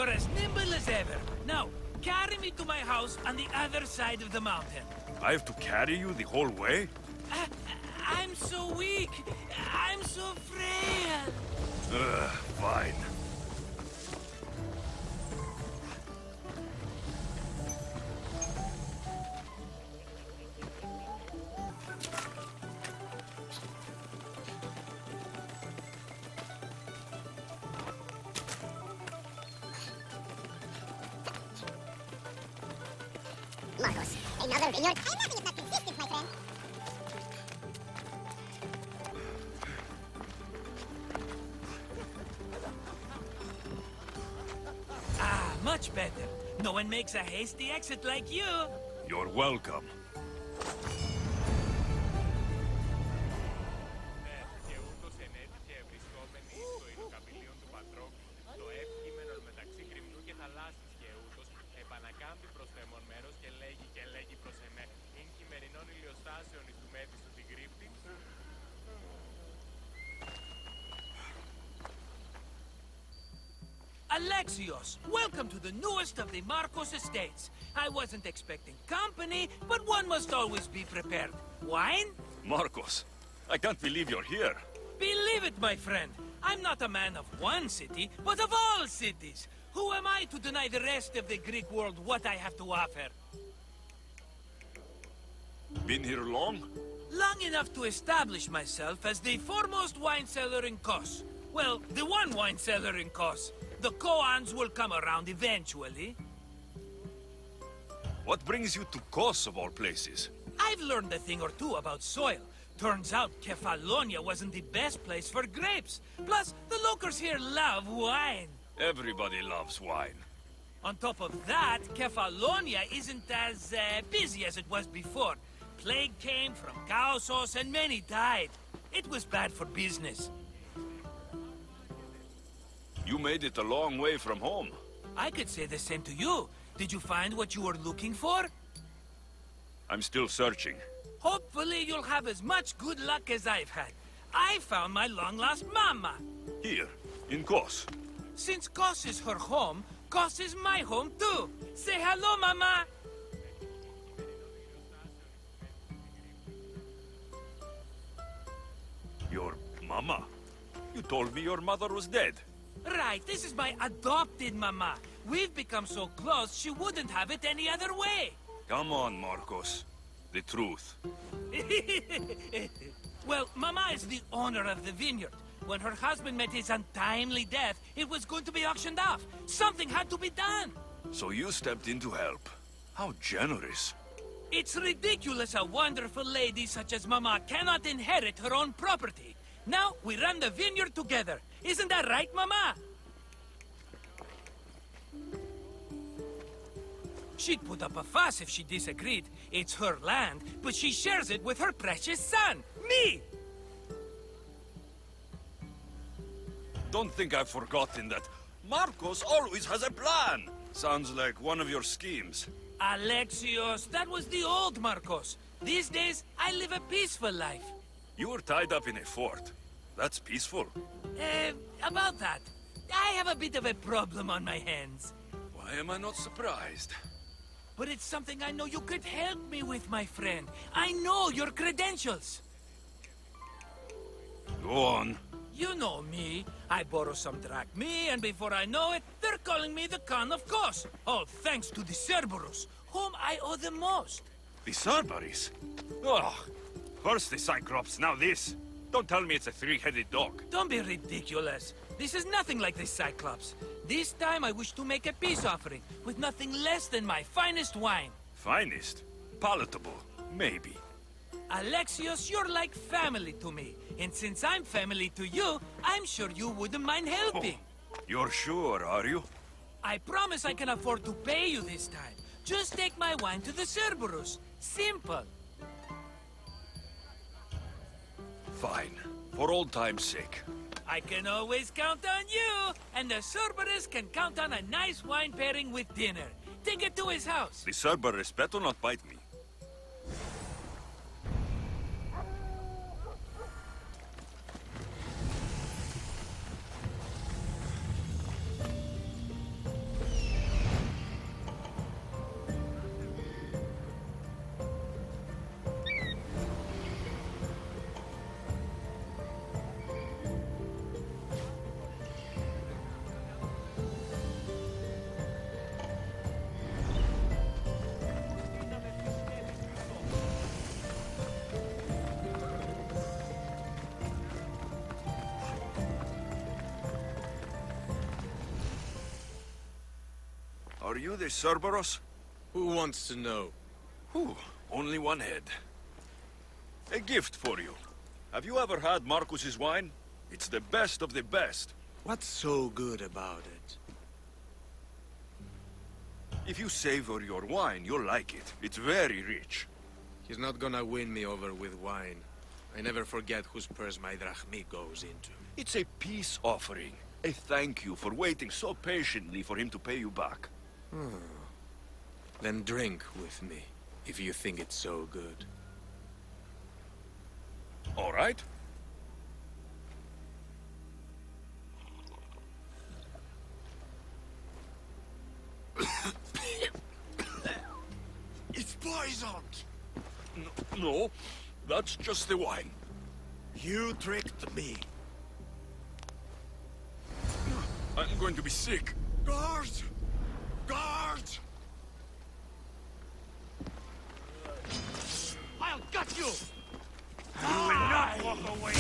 You're as nimble as ever. Now, carry me to my house on the other side of the mountain. I have to carry you the whole way? I'm so weak. I'm so frail. Fine. Marcos, another vineyard? Nothing is not consistent, my friend. Much better. No one makes a hasty exit like you. You're welcome. Alexios, welcome to the newest of the Marcos estates. I wasn't expecting company, but one must always be prepared. Wine? Marcos, I can't believe you're here. Believe it, my friend. I'm not a man of one city, but of all cities. Who am I to deny the rest of the Greek world what I have to offer? Been here long? Long enough to establish myself as the foremost wine seller in Kos. Well, the one wine seller in Kos. The Koans will come around eventually. What brings you to Kos, of all places? I've learned a thing or two about soil. Turns out Kefalonia wasn't the best place for grapes. Plus, the locals here love wine. Everybody loves wine. On top of that, Kefalonia isn't as busy as it was before. Plague came from Chaosos and many died. It was bad for business. You made it a long way from home. I could say the same to you. Did you find what you were looking for? I'm still searching. Hopefully you'll have as much good luck as I've had. I found my long-lost mama. Here, in Kos. Since Kos is her home, Kos is my home too. Say hello, mama. Your mama? You told me your mother was dead. Right, this is my adopted mama. We've become so close, she wouldn't have it any other way. Come on, Marcos. The truth. Well, mama is the owner of the vineyard. When her husband met his untimely death, it was going to be auctioned off. Something had to be done. So you stepped in to help. How generous. It's ridiculous a wonderful lady such as mama cannot inherit her own property. Now, we run the vineyard together. Isn't that right, mama? She'd put up a fuss if she disagreed. It's her land, but she shares it with her precious son, me! Don't think I've forgotten that. Marcos always has a plan. Sounds like one of your schemes. Alexios, that was the old Marcos. These days, I live a peaceful life. You were tied up in a fort. That's peaceful. About that. I have a bit of a problem on my hands. Why am I not surprised? But it's something I know you could help me with, my friend. I know your credentials. Go on. You know me. I borrow some drachmae, and before I know it, they're calling me the Khan of Kos. All thanks to the Cerberus, whom I owe the most. The Cerberus? Ugh. First the Cyclops, now this. Don't tell me it's a three-headed dog. Don't be ridiculous. This is nothing like the Cyclops. This time I wish to make a peace offering, with nothing less than my finest wine. Finest? Palatable? Maybe. Alexios, you're like family to me. And since I'm family to you, I'm sure you wouldn't mind helping. Oh, you're sure, are you? I promise I can afford to pay you this time. Just take my wine to the Cerberus. Simple. Fine. For old time's sake. I can always count on you, and the Cerberus can count on a nice wine pairing with dinner. Take it to his house. The Cerberus better not bite me. Are you the Cerberus? Who wants to know? Whew, only one head. A gift for you. Have you ever had Marcus's wine? It's the best of the best. What's so good about it? If you savor your wine, you'll like it. It's very rich. He's not gonna win me over with wine. I never forget whose purse my drachmi goes into. It's a peace offering. A thank you for waiting so patiently for him to pay you back. Then drink with me, if you think it's so good. All right. It's poisoned! No, that's just the wine. You tricked me. I'm going to be sick. Guard! Guard! I'll gut you! You will not walk away!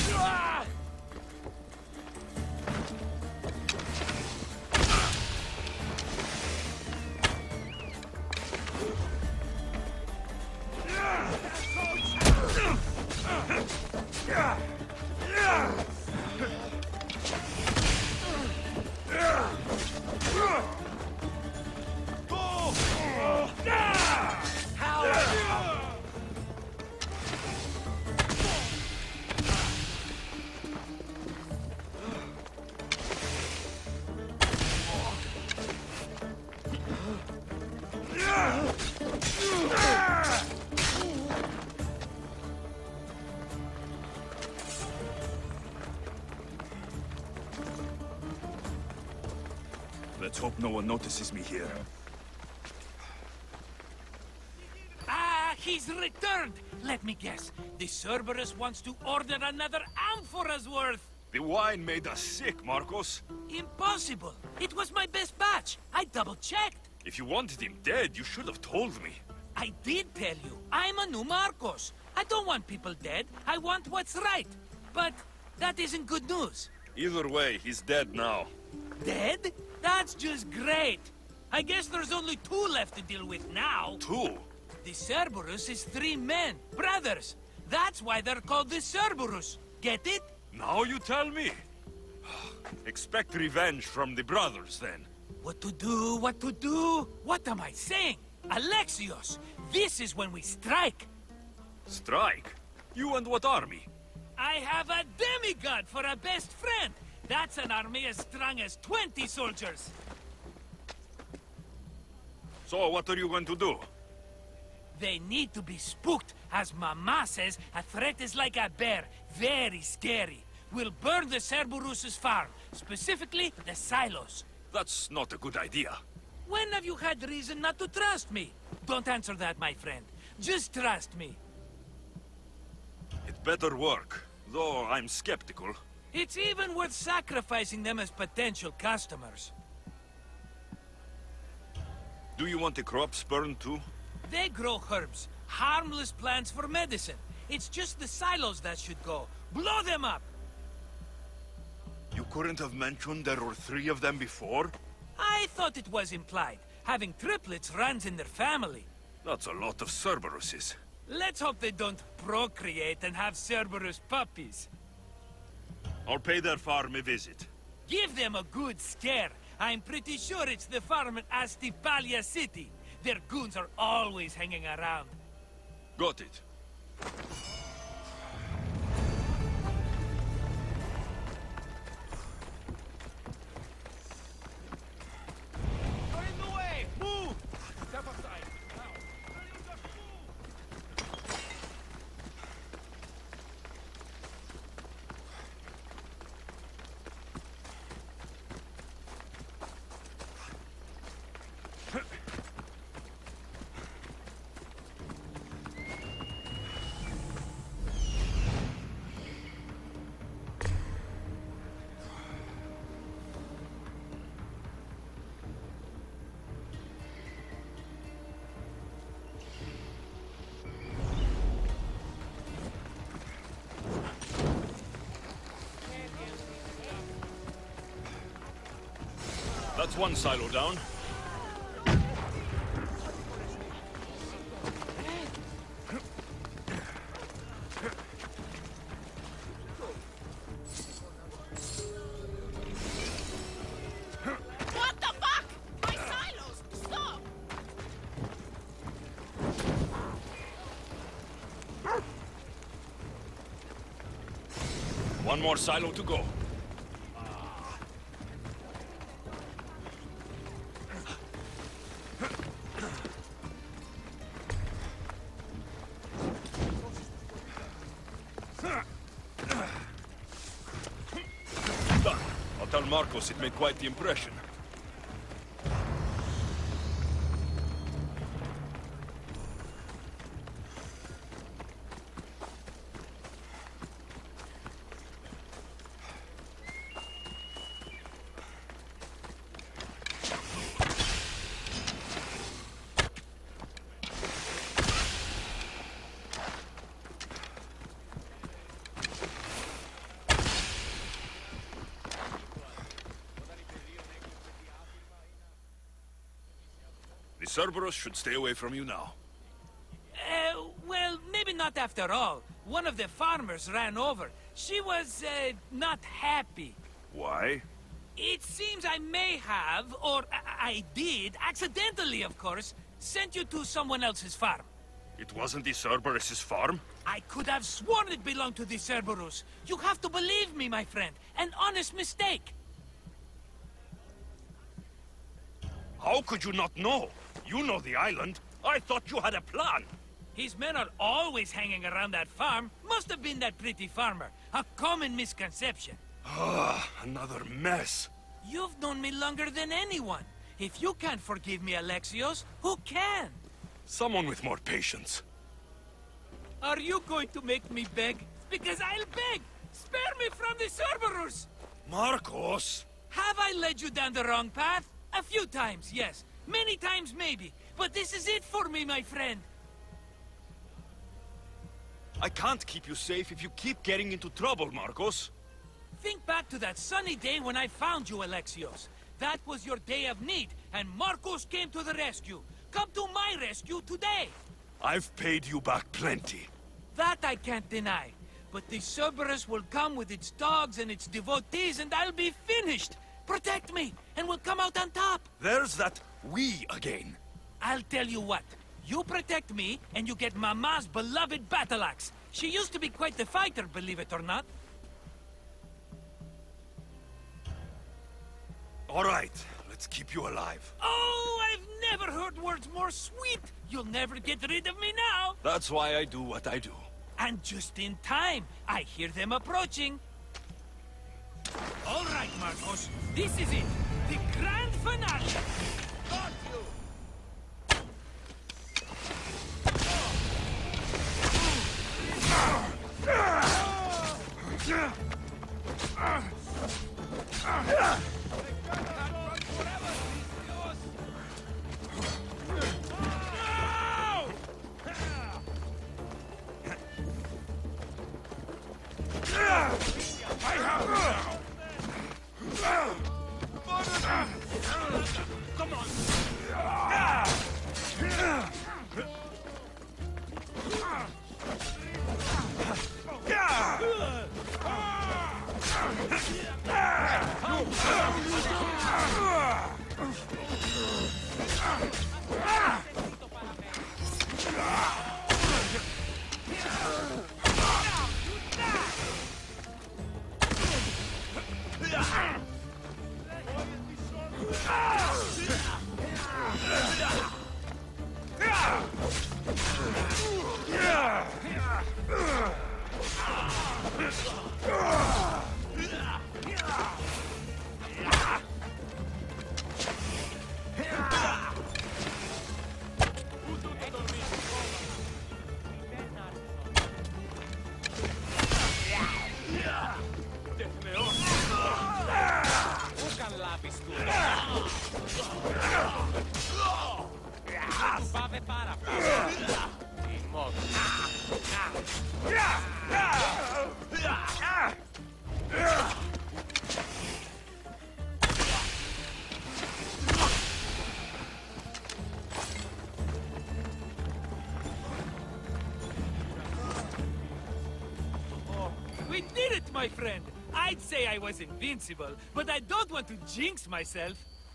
Let's hope no one notices me here. Ah, he's returned! Let me guess. The Cerberus wants to order another amphora's worth! The wine made us sick, Marcos. Impossible! It was my best batch! I double-checked! If you wanted him dead, you should have told me. I did tell you. I'm a new Marcos. I don't want people dead. I want what's right. But that isn't good news. Either way, he's dead now. Dead? That's just great. I guess there's only 2 left to deal with now. 2? The Cerberus is 3 men, brothers. That's why they're called the Cerberus. Get it? Now you tell me. Expect revenge from the brothers, then. What to do, what to do? What am I saying? Alexios, this is when we strike. Strike? You and what army? I have a demigod for a best friend. That's an army as strong as 20 soldiers. So, what are you going to do? They need to be spooked. As Mama says, a threat is like a bear. Very scary. We'll burn the Cerberus's farm. Specifically, the silos. That's not a good idea. When have you had reason not to trust me? Don't answer that, my friend. Just trust me. It better work, though I'm skeptical. It's even worth sacrificing them as potential customers. Do you want the crops burned too? They grow herbs, harmless plants for medicine. It's just the silos that should go. Blow them up! You couldn't have mentioned there were 3 of them before? I thought it was implied. Having triplets runs in their family. That's a lot of Cerberuses. Let's hope they don't procreate and have Cerberus puppies. I'll pay their farm a visit. Give them a good scare. I'm pretty sure it's the farm in Astipalia City. Their goons are always hanging around. Got it. You're in the way! Move! Step aside. Now. That's one silo down. One more silo to go. I'll tell Marcos it made quite the impression. The Cerberus should stay away from you now. Well, maybe not after all. One of the farmers ran over. She was, not happy. Why? It seems I may have, or I did, accidentally of course, sent you to someone else's farm. It wasn't the Cerberus's farm? I could have sworn it belonged to the Cerberus. You have to believe me, my friend. An honest mistake. How could you not know? You know the island. I thought you had a plan. His men are always hanging around that farm. Must have been that pretty farmer. A common misconception. Ah, another mess. You've known me longer than anyone. If you can't forgive me, Alexios, who can? Someone with more patience. Are you going to make me beg? Because I'll beg! Spare me from the Cerberus! Marcos! Have I led you down the wrong path? A few times, yes. Many times, maybe. But this is it for me, my friend. I can't keep you safe if you keep getting into trouble, Marcos. Think back to that sunny day when I found you, Alexios. That was your day of need, and Marcos came to the rescue. Come to my rescue today. I've paid you back plenty. That I can't deny. But the Cerberus will come with its dogs and its devotees, and I'll be finished. Protect me, and we'll come out on top. There's that we again. I'll tell you what. You protect me, and you get Mama's beloved battle axe. She used to be quite the fighter, believe it or not. All right, let's keep you alive. Oh, I've never heard words more sweet. You'll never get rid of me now. That's why I do what I do. And just in time. I hear them approaching. All right, Marcos. This is it. The grand finale. Got you. Come on. We did it, my friend! I'd say I was invincible, but I don't want to jinx myself.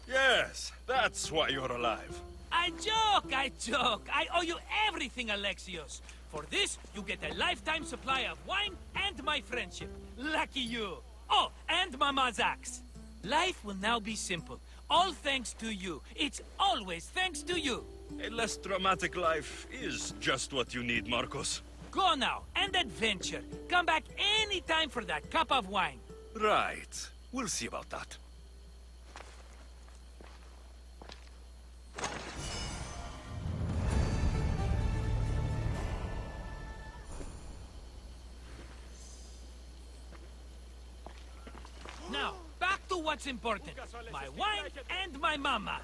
Yes, that's why you're alive. I joke, I joke. I owe you everything, Alexios. For this, you get a lifetime supply of wine and my friendship. Lucky you. Oh, and Mama's axe. Life will now be simple. All thanks to you. It's always thanks to you. A less dramatic life is just what you need, Marcos. Go now, and adventure. Come back anytime for that cup of wine. Right. We'll see about that. Now, back to what's important. My wine and my mama.